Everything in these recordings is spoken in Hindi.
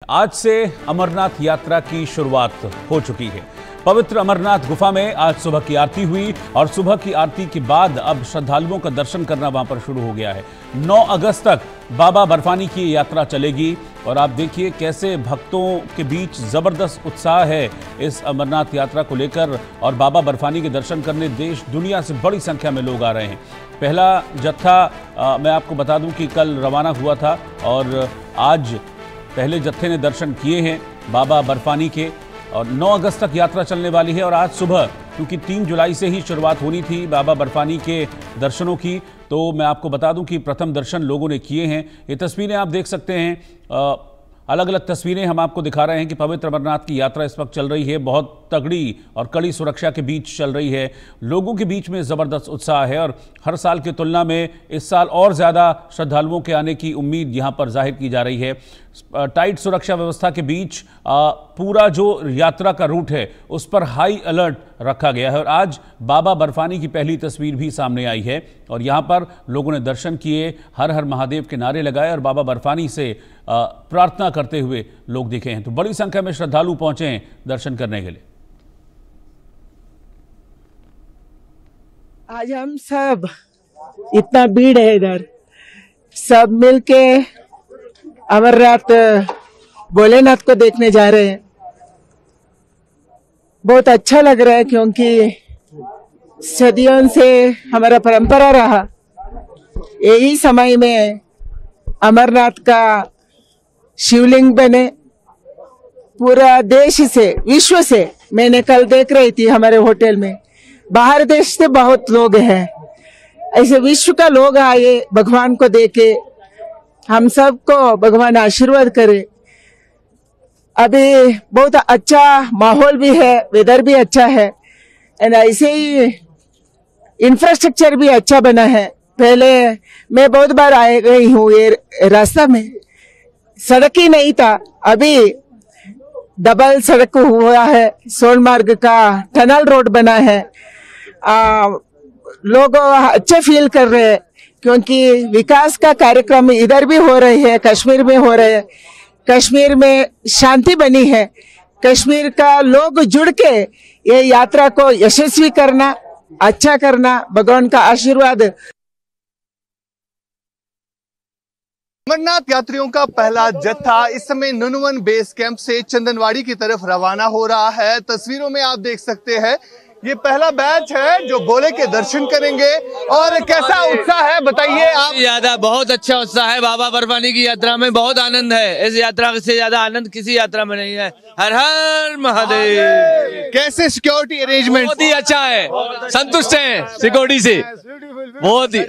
आज से अमरनाथ यात्रा की शुरुआत हो चुकी है। पवित्र अमरनाथ गुफा में आज सुबह की आरती हुई और सुबह की आरती के बाद अब श्रद्धालुओं का दर्शन करना वहां पर शुरू हो गया है। 9 अगस्त तक बाबा बर्फानी की यात्रा चलेगी और आप देखिए कैसे भक्तों के बीच जबरदस्त उत्साह है इस अमरनाथ यात्रा को लेकर और बाबा बर्फानी के दर्शन करने देश दुनिया से बड़ी संख्या में लोग आ रहे हैं। पहला जत्था मैं आपको बता दूं कि कल रवाना हुआ था और आज पहले जत्थे ने दर्शन किए हैं बाबा बर्फानी के और 9 अगस्त तक यात्रा चलने वाली है। और आज सुबह क्योंकि 3 जुलाई से ही शुरुआत होनी थी बाबा बर्फानी के दर्शनों की, तो मैं आपको बता दूं कि प्रथम दर्शन लोगों ने किए हैं। ये तस्वीरें आप देख सकते हैं, अलग अलग तस्वीरें हम आपको दिखा रहे हैं कि पवित्र अमरनाथ की यात्रा इस वक्त चल रही है, बहुत तगड़ी और कड़ी सुरक्षा के बीच चल रही है। लोगों के बीच में ज़बरदस्त उत्साह है और हर साल की तुलना में इस साल और ज़्यादा श्रद्धालुओं के आने की उम्मीद यहाँ पर जाहिर की जा रही है। टाइट सुरक्षा व्यवस्था के बीच पूरा जो यात्रा का रूट है उस पर हाई अलर्ट रखा गया है और आज बाबा बर्फानी की पहली तस्वीर भी सामने आई है और यहाँ पर लोगों ने दर्शन किए, हर हर महादेव के नारे लगाए और बाबा बर्फानी से प्रार्थना करते हुए लोग दिखे हैं। तो बड़ी संख्या में श्रद्धालु पहुंचे हैं दर्शन करने के लिए। आज हम सब इतना भीड़ है इधर, सब मिलके अमरनाथ भोलेनाथ को देखने जा रहे हैं। बहुत अच्छा लग रहा है क्योंकि सदियों से हमारा परंपरा रहा। यही समय में अमरनाथ का शिवलिंग बने, पूरा देश से विश्व से, मैंने कल देख रही थी हमारे होटल में, बाहर देश से बहुत लोग हैं, ऐसे विश्व का लोग आए भगवान को देखे। हम सबको भगवान आशीर्वाद करे। अभी बहुत अच्छा माहौल भी है, वेदर भी अच्छा है एंड ऐसे ही इंफ्रास्ट्रक्चर भी अच्छा बना है। पहले मैं बहुत बार आए गई हूँ, ये रास्ता में सड़क ही नहीं था, अभी डबल सड़क हुआ है, सोनमार्ग का टनल रोड बना है। लोग अच्छे फील कर रहे हैं क्योंकि विकास का कार्यक्रम इधर भी हो रहे हैं, कश्मीर में हो रहे हैं। कश्मीर में शांति बनी है, कश्मीर का लोग जुड़ के ये यात्रा को यशस्वी करना, अच्छा करना, भगवान का आशीर्वाद। अमरनाथ यात्रियों का पहला जत्था इस समय नुनवन बेस कैंप से चंदनवाड़ी की तरफ रवाना हो रहा है। तस्वीरों में आप देख सकते हैं ये पहला बैच है जो भोले के दर्शन करेंगे और कैसा उत्साह है बताइए आप। ज्यादा बहुत अच्छा उत्साह है, बाबा बर्फानी की यात्रा में बहुत आनंद है। इस यात्रा से ज्यादा आनंद किसी यात्रा में नहीं है। हर हर महादेव। कैसे सिक्योरिटी अरेंजमेंट? बहुत ही अच्छा है, संतुष्ट हैं सिक्योरिटी से, बहुत ही।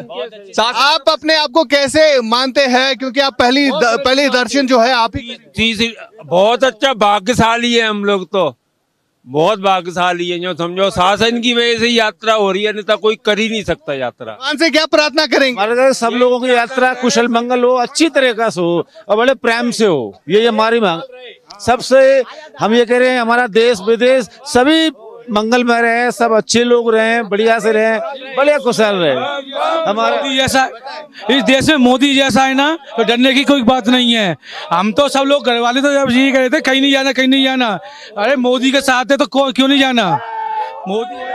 आप अपने आप को कैसे मानते हैं क्योंकि आप पहली दर्शन जो है आप ही? बहुत अच्छा, भाग्यशाली है हम लोग, तो बहुत भाग्यशाली है। जो समझो शासन की वजह से यात्रा हो रही है, नहीं तो कोई कर ही नहीं सकता यात्रा। भगवान से क्या प्रार्थना करेंगे? हमारे सब लोगों की यात्रा कुशल मंगल हो, अच्छी तरीका से हो और बड़े प्रेम से हो, ये हमारी मांग। सबसे हम ये कह रहे हैं हमारा देश विदेश सभी मंगलमय रहे, सब अच्छे लोग रहे, बढ़िया से रहे, बढ़िया कुशल रहे। हमारा जैसा इस देश में मोदी जैसा है ना, तो डरने की कोई बात नहीं है। हम तो सब लोग घर वाले तो जब यही कह रहे थे कहीं नहीं जाना, कहीं नहीं जाना। अरे मोदी के साथ है तो क्यों नहीं जाना। मोदी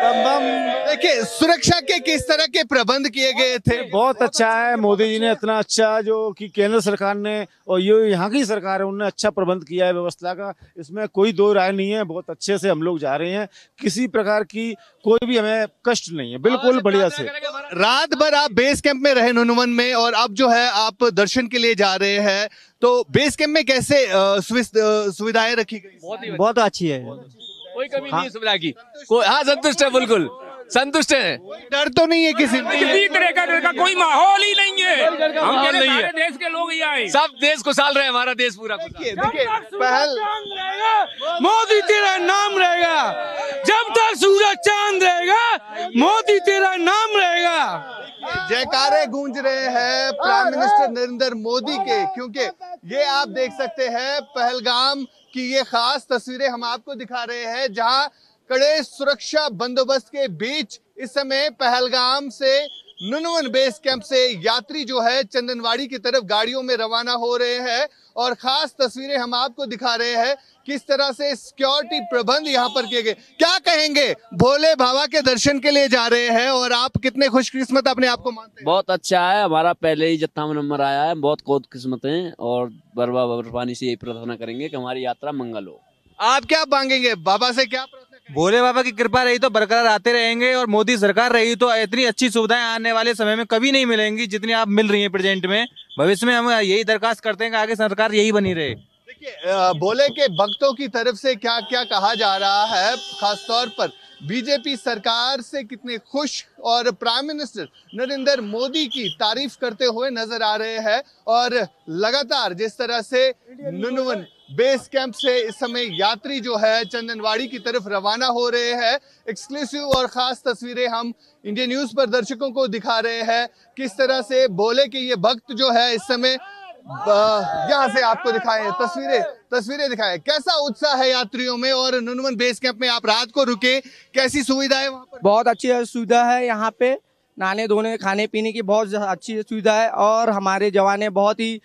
देखिए सुरक्षा के किस तरह के प्रबंध किए गए थे? बहुत अच्छा है, मोदी जी ने इतना अच्छा जो कि केंद्र सरकार ने और ये यहाँ की सरकार है उन्होंने अच्छा प्रबंध किया है व्यवस्था का, इसमें कोई दो राय नहीं है। बहुत अच्छे से हम लोग जा रहे हैं, किसी प्रकार की कोई भी हमें कष्ट नहीं है, बिल्कुल बढ़िया से। रात भर आप बेस कैंप में रहे नुनवन में और अब जो है आप दर्शन के लिए जा रहे हैं, तो बेस कैंप में कैसे सुविधाएं रखी गई? बहुत अच्छी है, कोई कमी नहीं सुविधा की। हाँ संतुष्ट है, बिल्कुल संतुष्ट है। डर तो नहीं है किसी तरह का कोई माहौल ही नहीं है। हम नहीं है, देश के लोग ही आए, सब देश खुशहाल रहे, हमारा देश पूरा। देखिए पहल मोदी तेरा नाम रहेगा, जब तक सूरज चांद रहेगा मोदी तेरा नाम रहेगा। जयकारे गूंज रहे हैं प्राइम मिनिस्टर नरेंद्र मोदी के, क्योंकि ये आप देख सकते हैं पहलगाम की ये खास तस्वीरें हम आपको दिखा रहे हैं जहां कड़े सुरक्षा बंदोबस्त के बीच इस समय पहलगाम से नुनवन बेस कैंप से यात्री जो है चंदनवाड़ी की तरफ गाड़ियों में रवाना हो रहे हैं और खास तस्वीरें हम आपको दिखा रहे हैं किस तरह से सिक्योरिटी प्रबंध यहाँ पर किए गए। क्या कहेंगे, भोले बाबा के दर्शन के लिए जा रहे हैं और आप कितने खुशकिस्मत अपने आप को मानते हैं? बहुत अच्छा है, हमारा पहले ही जत्था में नंबर आया है, बहुत खुशकिस्मत हैं और बाबा बर्फानी से यही प्रार्थना करेंगे कि हमारी यात्रा मंगल हो। आप क्या मांगेंगे बाबा से, क्या प्रार्थना करेंगे? भोले बाबा की कृपा रही तो बरकरार आते रहेंगे और मोदी सरकार रही तो इतनी अच्छी सुविधाएं आने वाले समय में कभी नहीं मिलेंगी जितनी आप मिल रही हैं प्रेजेंट में। भविष्य में हम यही दरखास्त करते हैं कि आगे सरकार यही बनी रहे। देखिए, भोले के भक्तों की तरफ से क्या क्या कहा जा रहा है, खासतौर पर बीजेपी सरकार से कितने खुश और प्राइम मिनिस्टर नरेंद्र मोदी की तारीफ करते हुए नजर आ रहे हैं। और लगातार जिस तरह से नुनवन बेस कैंप से इस समय यात्री जो है चंदनवाड़ी की तरफ रवाना हो रहे हैं, एक्सक्लूसिव और खास तस्वीरें हम इंडिया न्यूज पर दर्शकों को दिखा रहे हैं। किस तरह से भोले के ये भक्त जो है इस समय यहाँ से आपको दिखाएं, तस्वीरें दिखाएं, कैसा उत्साह है यात्रियों में। और नुनवन बेस कैंप में आप रात को रुके, कैसी सुविधा है वहाँ पर? बहुत अच्छी सुविधा है यहाँ पे, नहाने धोने खाने पीने की बहुत अच्छी सुविधा है और हमारे जवान बहुत ही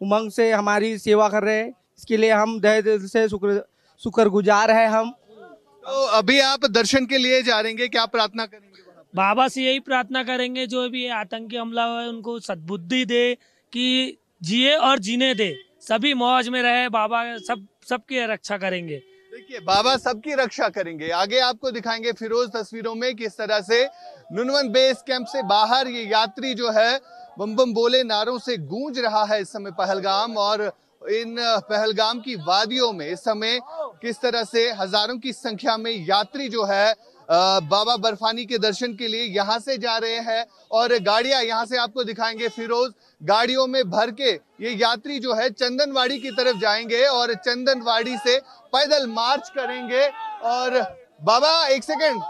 उमंग से हमारी सेवा कर रहे हैं, इसके लिए हम दिल से शुक्रगुजार है हम। तो अभी आप दर्शन के लिए जा रहे हैं, क्या प्रार्थना करेंगे? बाबा से यही प्रार्थना करेंगे जो भी आतंकी हमला हुआ है उनको सद्बुद्धि दे कि जिए और जीने दे, सभी मौज में रहे। बाबा सबकी रक्षा करेंगे। देखिए, बाबा सबकी रक्षा करेंगे। आगे आपको दिखाएंगे फिरोज तस्वीरों में किस तरह से नुनवन बेस कैंप से बाहर ये यात्री जो है बम बम बोले नारों से गूंज रहा है इस समय पहलगाम। और इन पहलगाम की वादियों में इस समय किस तरह से हजारों की संख्या में यात्री जो है बाबा बर्फानी के दर्शन के लिए यहाँ से जा रहे हैं। और गाड़ियां यहाँ से आपको दिखाएंगे फिरोज, गाड़ियों में भर के ये यात्री जो है चंदनवाड़ी की तरफ जाएंगे और चंदनवाड़ी से पैदल मार्च करेंगे। और बाबा एक सेकंड,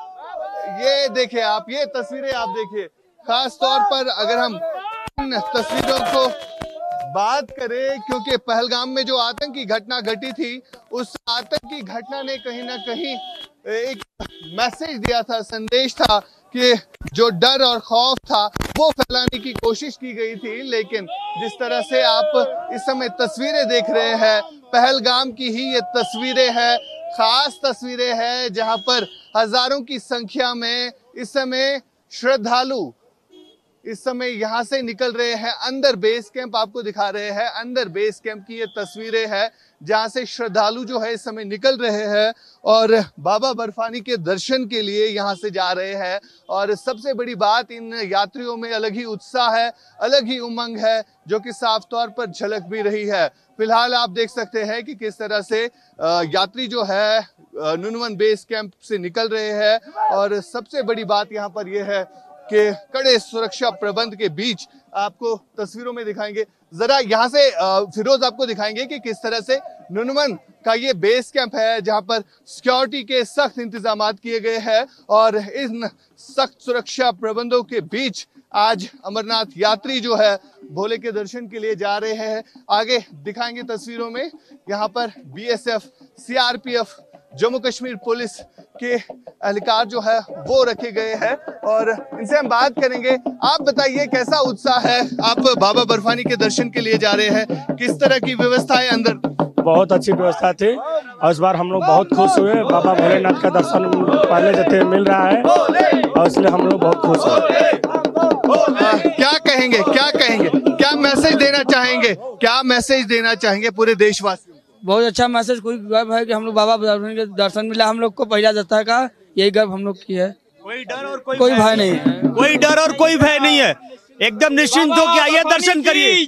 ये देखिए आप, ये तस्वीरें आप देखिए, खास तौर पर अगर हम इन तस्वीरों को बात करें, क्योंकि पहलगाम में जो आतंकी घटना घटी थी उस आतंकी घटना ने कहीं ना कहीं एक मैसेज दिया था, संदेश था कि जो डर और खौफ था वो फैलाने की कोशिश की गई थी। लेकिन जिस तरह से आप इस समय तस्वीरें देख रहे हैं, पहलगाम की ही ये तस्वीरें हैं, खास तस्वीरें हैं जहां पर हजारों की संख्या में इस समय श्रद्धालु इस समय यहाँ से निकल रहे हैं। अंदर बेस कैंप आपको दिखा रहे हैं, अंदर बेस कैंप की ये तस्वीरें हैं जहाँ से श्रद्धालु जो है इस समय निकल रहे हैं और बाबा बर्फानी के दर्शन के लिए यहाँ से जा रहे हैं। और सबसे बड़ी बात, इन यात्रियों में अलग ही उत्साह है, अलग ही उमंग है, जो कि साफ तौर पर झलक भी रही है। फिलहाल आप देख सकते हैं कि किस तरह से यात्री जो है नुनवन बेस कैंप से निकल रहे हैं। और सबसे बड़ी बात यहाँ पर यह है कि कड़े सुरक्षा प्रबंध के बीच आपको तस्वीरों में दिखाएंगे। जरा यहाँ से फिरोज आपको दिखाएंगे कि किस तरह से नुनवन का ये बेस कैंप है जहाँ पर सिक्योरिटी के सख्त इंतजाम किए गए हैं। और इन सख्त सुरक्षा प्रबंधों के बीच आज अमरनाथ यात्री जो है भोले के दर्शन के लिए जा रहे हैं। आगे दिखाएंगे तस्वीरों में, यहाँ पर BSF, CRPF, Jammu Kashmir police के एहलकार जो है वो रखे गए हैं और इनसे हम बात करेंगे। आप बताइए कैसा उत्साह है, आप बाबा बर्फानी के दर्शन के लिए जा रहे हैं, किस तरह की व्यवस्था है अंदर? बहुत अच्छी व्यवस्था थी और इस बार हम लोग बहुत खुश हुए। बाबा भोलेनाथ का दर्शन पहले जैसे मिल रहा है और इसलिए हम लोग बहुत खुश हुए। क्या कहेंगे, क्या मैसेज देना चाहेंगे, क्या मैसेज देना चाहेंगे पूरे देशवासियों? बहुत अच्छा मैसेज, कोई गर्व है कि हम लोग बाबा बर्फानी के दर्शन मिला हम लोग को, पहला जत्था का यही गर्व हम लोग की है। कोई डर और कोई भय नहीं है, कोई डर और कोई भय नहीं है, एकदम निश्चिंत हो के आइए, दर्शन करिए।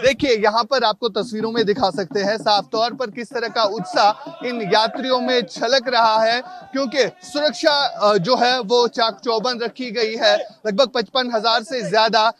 देखिए यहाँ पर आपको तस्वीरों में दिखा सकते हैं साफ तौर पर किस तरह का उत्साह इन यात्रियों में छलक रहा है, क्योंकि सुरक्षा जो है वो चाक चौबंद रखी गई है। लगभग 55,000 से ज्यादा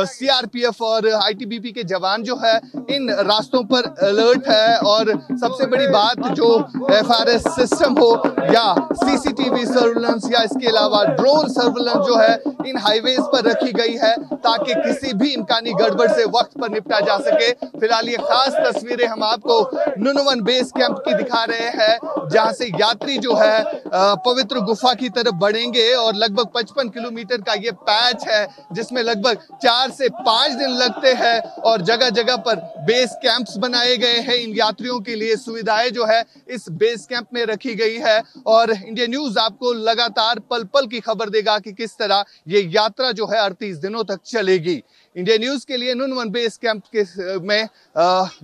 CRPF और ITBP के जवान जो है इन रास्तों पर अलर्ट है। और सबसे बड़ी बात, जो FRS सिस्टम हो या CCTV सर्विलेंस या इसके अलावा ड्रोन सर्विलेंस जो है इन हाईवेज पर रखी गई है। है ताकि किसी भी इम्कानी गड़बड़ से वक्त पर निपटा जा सके। फिलहाल ये खास तस्वीरें हम आपको नुनवन बेस कैंप की दिखा रहे हैं, जहां से यात्री जो है पवित्र गुफा की तरफ बढ़ेंगे और लगभग 55 किलोमीटर का ये पैच है जिसमें लगभग 4 से 5 दिन लगते हैं और जगह जगह पर बेस कैंप्स बनाए गए हैं। इन यात्रियों के लिए सुविधाएं जो है इस बेस कैंप में रखी गई है और इंडिया न्यूज आपको लगातार पल पल की खबर देगा कि किस तरह ये यात्रा जो है 38 दिनों तक चलेगी। इंडिया न्यूज के लिए नुनवन बेस कैंप के में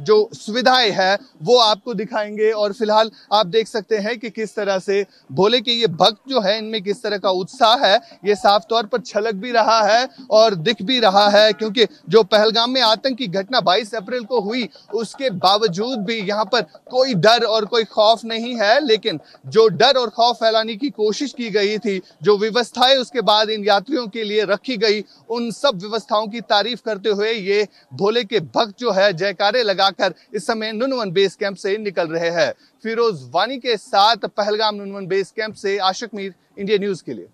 जो सुविधाएं है वो आपको दिखाएंगे और फिलहाल आप देख सकते हैं कि किस तरह से भोले के ये भक्त जो है इनमें किस तरह का उत्साह है, ये साफ तौर पर छलक भी रहा है और दिख भी रहा है, क्योंकि जो पहलगाम में आतंकी घटना 22 अप्रैल को हुई उसके बावजूद भी यहाँ पर कोई डर और कोई खौफ नहीं है। लेकिन जो डर और खौफ फैलाने की कोशिश की गई थी, जो व्यवस्थाएं उसके बाद इन यात्रियों के लिए रखी गई, उन सब व्यवस्थाओं की तारीफ करते हुए ये भोले के भक्त जो है जयकारे लगाकर इस समय नुनवन बेस कैंप से निकल रहे हैं। फिरोज वानी के साथ पहलगाम नुनवन बेस कैंप से आशिक मीर, इंडिया न्यूज के लिए।